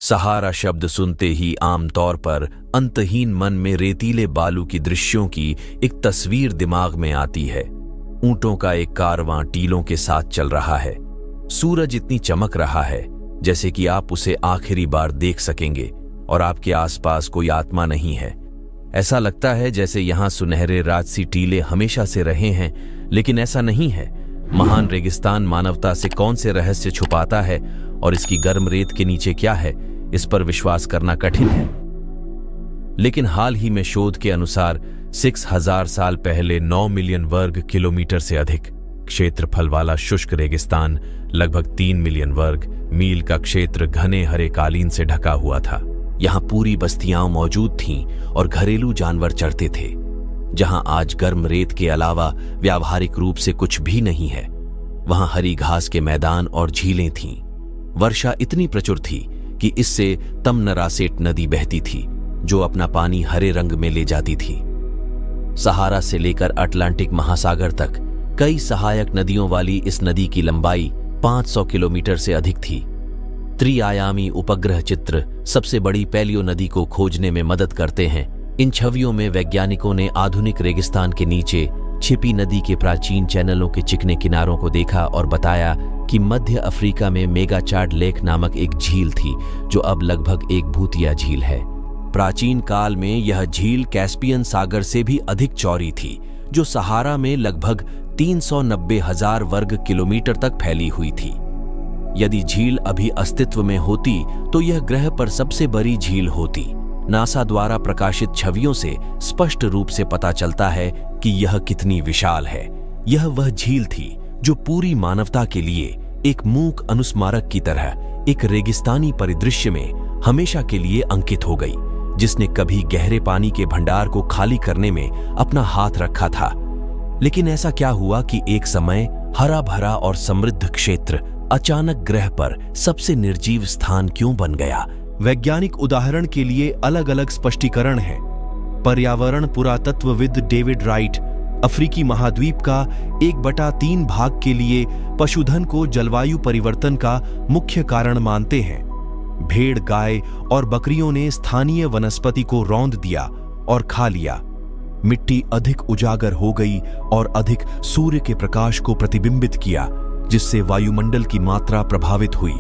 सहारा शब्द सुनते ही आमतौर पर अंतहीन मन में रेतीले बालू की दृश्यों की एक तस्वीर दिमाग में आती है। ऊंटों का एक कारवां टीलों के साथ चल रहा है। सूरज इतनी चमक रहा है जैसे कि आप उसे आखिरी बार देख सकेंगे और आपके आसपास कोई आत्मा नहीं है। ऐसा लगता है जैसे यहाँ सुनहरे राजसी टीले हमेशा से रहे हैं, लेकिन ऐसा नहीं है। महान रेगिस्तान मानवता से कौन से रहस्य छुपाता है और इसकी गर्म रेत के नीचे क्या है, इस पर विश्वास करना कठिन है। लेकिन हाल ही में शोध के अनुसार 6000 साल पहले 9 मिलियन वर्ग किलोमीटर से अधिक क्षेत्रफल वाला शुष्क रेगिस्तान, लगभग 3 मिलियन वर्ग मील का क्षेत्र घने हरे कालीन से ढका हुआ था। यहाँ पूरी बस्तियां मौजूद थीं और घरेलू जानवर चरते थे। जहां आज गर्म रेत के अलावा व्यावहारिक रूप से कुछ भी नहीं है, वहां हरी घास के मैदान और झीलें थीं। वर्षा इतनी प्रचुर थी कि इससे तमनरासेट नदी बहती थी, जो अपना पानी हरे रंग में ले जाती थी। सहारा से लेकर अटलांटिक महासागर तक कई सहायक नदियों वाली इस नदी की लंबाई 500 किलोमीटर से अधिक थी। त्रिआयामी उपग्रह चित्र सबसे बड़ी पैलियो नदी को खोजने में मदद करते हैं। इन छवियों में वैज्ञानिकों ने आधुनिक रेगिस्तान के नीचे छिपी नदी के प्राचीन चैनलों के चिकने किनारों को देखा और बताया कि मध्य अफ्रीका में मेगाचार्ड लेक नामक एक झील थी, जो अब लगभग एक भूतिया झील है। प्राचीन काल में यह झील कैस्पियन सागर से भी अधिक चौड़ी थी, जो सहारा में लगभग 390,000 वर्ग किलोमीटर तक फैली हुई थी। यदि झील अभी अस्तित्व में होती तो यह ग्रह पर सबसे बड़ी झील होती। नासा द्वारा प्रकाशित छवियों से स्पष्ट रूप से पता चलता है कि यह कितनी विशाल है। यह वह झील थी जो पूरी मानवता के लिए एक मूक अनुस्मारक की तरह एक रेगिस्तानी परिदृश्य में हमेशा के लिए अंकित हो गई, जिसने कभी गहरे पानी के भंडार को खाली करने में अपना हाथ रखा था। लेकिन ऐसा क्या हुआ कि एक समय हरा भरा और समृद्ध क्षेत्र अचानक ग्रह पर सबसे निर्जीव स्थान क्यों बन गया? वैज्ञानिक उदाहरण के लिए अलग अलग स्पष्टीकरण हैं। पर्यावरण पुरातत्वविद डेविड राइट अफ्रीकी महाद्वीप का 1/3 भाग के लिए पशुधन को जलवायु परिवर्तन का मुख्य कारण मानते हैं। भेड़, गाय और बकरियों ने स्थानीय वनस्पति को रौंद दिया और खा लिया। मिट्टी अधिक उजागर हो गई और अधिक सूर्य के प्रकाश को प्रतिबिंबित किया, जिससे वायुमंडल की मात्रा प्रभावित हुई।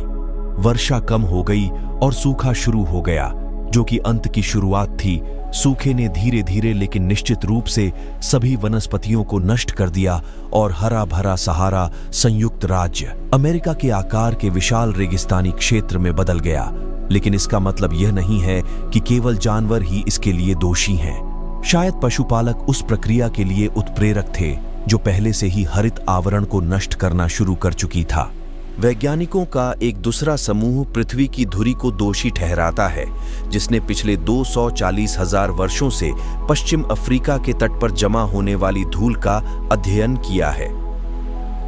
वर्षा कम हो गई और सूखा शुरू हो गया, जो कि अंत की शुरुआत थी। सूखे ने धीरे धीरे लेकिन निश्चित रूप से सभी वनस्पतियों को नष्ट कर दिया और हरा भरा सहारा संयुक्त राज्य अमेरिका के आकार के विशाल रेगिस्तानी क्षेत्र में बदल गया। लेकिन इसका मतलब यह नहीं है कि केवल जानवर ही इसके लिए दोषी हैं। शायद पशुपालक उस प्रक्रिया के लिए उत्प्रेरक थे जो पहले से ही हरित आवरण को नष्ट करना शुरू कर चुकी था। वैज्ञानिकों का एक दूसरा समूह पृथ्वी की धुरी को दोषी ठहराता है, जिसने पिछले 240,000 वर्षों से पश्चिम अफ्रीका के तट पर जमा होने वाली धूल का अध्ययन किया है।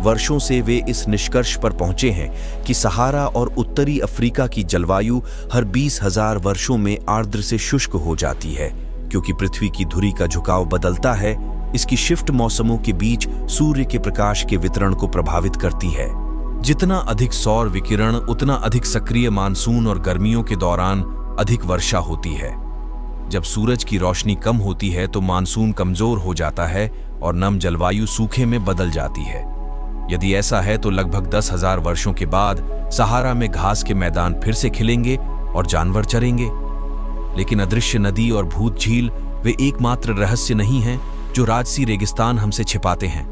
वर्षों से वे इस निष्कर्ष पर पहुंचे हैं कि सहारा और उत्तरी अफ्रीका की जलवायु हर 20,000 वर्षों में आर्द्र से शुष्क हो जाती है, क्योंकि पृथ्वी की धुरी का झुकाव बदलता है। इसकी शिफ्ट मौसमों के बीच सूर्य के प्रकाश के वितरण को प्रभावित करती है। जितना अधिक सौर विकिरण, उतना अधिक सक्रिय मानसून और गर्मियों के दौरान अधिक वर्षा होती है। जब सूरज की रोशनी कम होती है तो मानसून कमजोर हो जाता है और नम जलवायु सूखे में बदल जाती है। यदि ऐसा है तो लगभग 10,000 वर्षों के बाद सहारा में घास के मैदान फिर से खिलेंगे और जानवर चरेंगे। लेकिन अदृश्य नदी और भूत झील वे एकमात्र रहस्य नहीं हैं जो राजसी रेगिस्तान हमसे छिपाते हैं।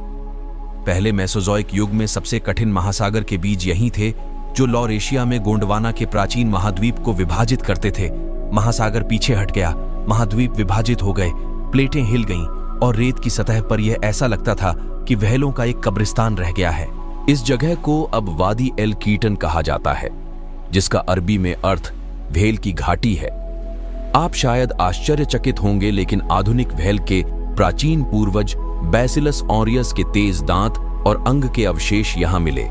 पहले मेसोजोइक युग में सबसे कठिन महासागर के बीज यही थे, जो लॉरेशिया में गोंडवाना के प्राचीन महाद्वीप को विभाजित करते थे। महासागर पीछे हट गया, महाद्वीप विभाजित हो गए, प्लेटें हिल गईं और रेत की सतह पर यह ऐसा लगता था कि व्हेलों का एक कब्रिस्तान रह गया है। इस जगह को अब वादी एल कीटन कहा जाता है, जिसका अरबी में अर्थ व्हेल की घाटी है। आप शायद आश्चर्यचकित होंगे, लेकिन आधुनिक व्हेल के प्राचीन पूर्वज बैसिलस ऑरियस के तेज दांत और अंग के अवशेष यहां मिले।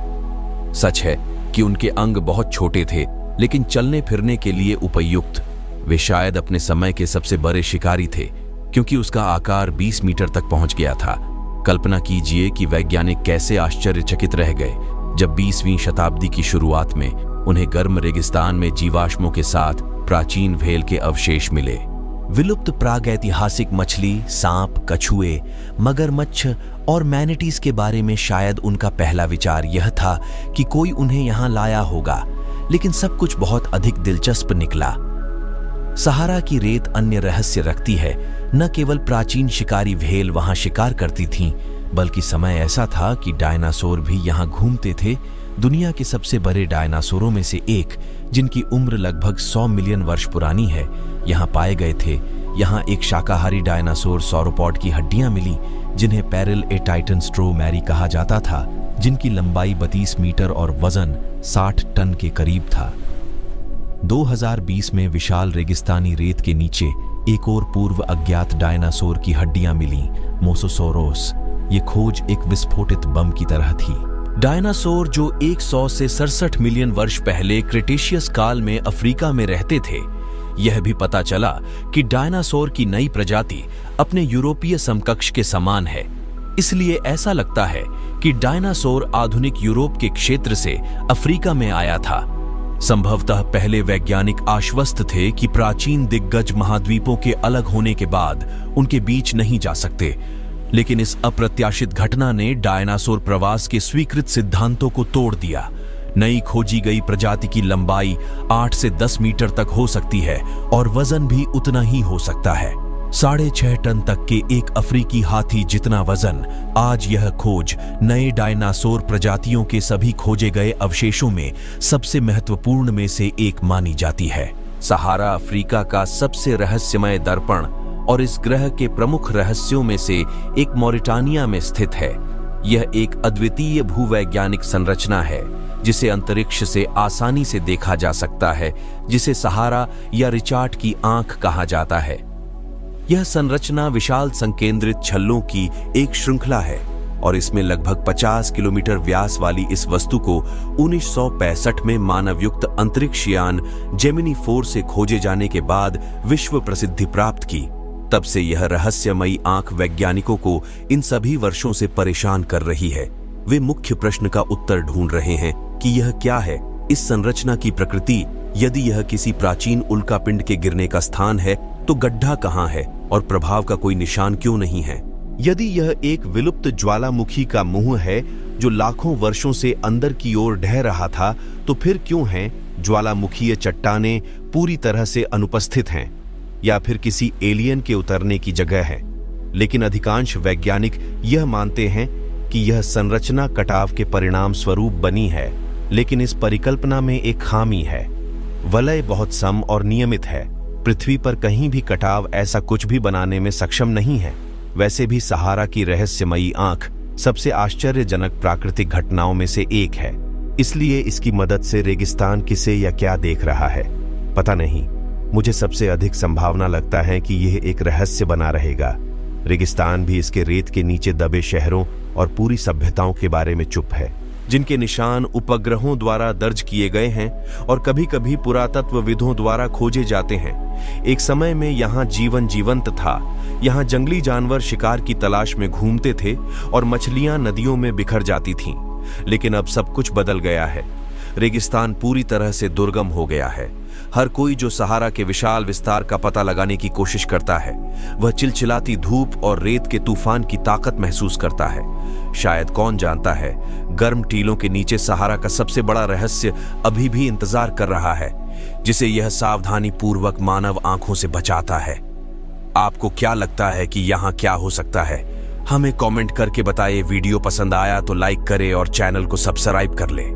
सच है कि उनके अंग बहुत छोटे थे, लेकिन चलने फिरने के लिए उपयुक्त। वे शायद अपने समय के सबसे बड़े शिकारी थे, क्योंकि उसका आकार 20 मीटर तक पहुंच गया था। कल्पना कीजिए कि वैज्ञानिक कैसे आश्चर्यचकित रह गए जब 20वीं शताब्दी की शुरुआत में उन्हें गर्म रेगिस्तान में जीवाश्मों के साथ प्राचीन व्हेल के अवशेष मिले। विलुप्त प्रागैतिहासिक मछली, सांप, कछुए, मगरमच्छ और मैनिटीज के बारे में शायद उनका पहला विचार यह था कि कोई उन्हें यहां लाया होगा, लेकिन सब कुछ बहुत अधिक दिलचस्प निकला। सहारा की रेत अन्य रहस्य रखती है। न केवल प्राचीन शिकारी व्हेल वहां शिकार करती थीं, बल्कि समय ऐसा था कि डायनासोर भी यहां घूमते थे। दुनिया के सबसे बड़े डायनासोरों में से एक, जिनकी उम्र लगभग 100 मिलियन वर्ष पुरानी है, यहां पाए गए थे। यहां एक शाकाहारी डायनासोर सौरोपॉड की हड्डियां मिली, जिन्हें पैरेल ए टाइटन स्ट्रोमैरी कहा जाता था, जिनकी लंबाई 32 मीटर और वजन 60 टन के करीब था। 2020 में विशाल रेगिस्तानी रेत के नीचे एक और पूर्व अज्ञात डायनासोर की हड्डियां मिली, मोसोसौरोस। ये खोज एक विस्फोटित बम की तरह थी। डायनासोर जो 100 से 67 मिलियन वर्ष पहले क्रिटेशियस काल में अफ्रीका में रहते थे। यह भी पता चला कि डायनासोर की नई प्रजाति अपने यूरोपीय समकक्ष के समान है। इसलिए ऐसा लगता है कि डायनासोर आधुनिक यूरोप के क्षेत्र से अफ्रीका में आया था। संभवतः पहले वैज्ञानिक आश्वस्त थे कि प्राचीन दिग्गज महाद्वीपों के अलग होने के बाद उनके बीच नहीं जा सकते, लेकिन इस अप्रत्याशित घटना ने डायनासोर प्रवास के स्वीकृत सिद्धांतों को तोड़ दिया। नई खोजी गई प्रजाति की लंबाई 8 से 10 मीटर तक हो सकती है और वजन भी उतना ही हो सकता है, 6.5 टन तक के एक अफ्रीकी हाथी जितना वजन। आज यह खोज नए डायनासोर प्रजातियों के सभी खोजे गए अवशेषों में सबसे महत्वपूर्ण में से एक मानी जाती है। सहारा अफ्रीका का सबसे रहस्यमय दर्पण और इस ग्रह के प्रमुख रहस्यों में से एक मॉरिटानिया में स्थित है। यह एक अद्वितीय भूवैज्ञानिक संरचना है जिसे अंतरिक्ष से आसानी से देखा जा सकता है, जिसे सहारा या रिचार्ड की आंख कहा जाता है। यह संरचना विशाल संकेंद्रित छल्लों की एक श्रृंखला है और इसमें लगभग 50 किलोमीटर व्यास वाली इस वस्तु को 1965 में मानवयुक्त अंतरिक्ष यान जेमिनी 4 से खोजे जाने के बाद विश्व प्रसिद्धि प्राप्त की। तब से यह रहस्यमयी आंख वैज्ञानिकों को इन सभी वर्षों से परेशान कर रही है। वे मुख्य प्रश्न का उत्तर ढूंढ रहे हैं कि यह क्या है, इस संरचना की प्रकृति। यदि यह किसी प्राचीन उल्कापिंड के गिरने का स्थान है तो गड्ढा कहां है और प्रभाव का कोई निशान क्यों नहीं है? यदि यह एक विलुप्त ज्वालामुखी का मुंह है जो लाखों वर्षों से अंदर की ओर ढह रहा था, तो फिर क्यों हैं ज्वालामुखीय चट्टानें पूरी तरह से अनुपस्थित हैं, या फिर किसी एलियन के उतरने की जगह है? लेकिन अधिकांश वैज्ञानिक यह मानते हैं कि यह संरचना कटाव के परिणाम स्वरूप बनी है, लेकिन इस परिकल्पना में एक खामी है। वलय बहुत सम और नियमित है। पृथ्वी पर कहीं भी कटाव ऐसा कुछ भी बनाने में सक्षम नहीं है। वैसे भी सहारा की रहस्यमयी आंख सबसे आश्चर्यजनक प्राकृतिक घटनाओं में से एक है। इसलिए इसकी मदद से रेगिस्तान किसे या क्या देख रहा है पता नहीं। मुझे सबसे अधिक संभावना लगता है कि यह एक रहस्य बना रहेगा। रेगिस्तान भी इसके रेत के नीचे दबे शहरों और पूरी सभ्यताओं के बारे में चुप है, जिनके निशान उपग्रहों द्वारा दर्ज किए गए हैं और कभी कभी पुरातत्वविदों द्वारा खोजे जाते हैं। एक समय में यहाँ जीवन जीवंत था। यहाँ जंगली जानवर शिकार की तलाश में घूमते थे और मछलियां नदियों में बिखर जाती थीं। लेकिन अब सब कुछ बदल गया है। रेगिस्तान पूरी तरह से दुर्गम हो गया है। हर कोई जो सहारा के विशाल विस्तार का पता लगाने की कोशिश करता है, वह चिलचिलाती धूप और रेत के तूफान की ताकत महसूस करता है। शायद कौन जानता है, गर्म टीलों के नीचे सहारा का सबसे बड़ा रहस्य अभी भी इंतजार कर रहा है, जिसे यह सावधानी पूर्वक मानव आंखों से बचाता है। आपको क्या लगता है कि यहाँ क्या हो सकता है? हमें कमेंट करके बताइए। वीडियो पसंद आया तो लाइक करें और चैनल को सब्सक्राइब कर लें।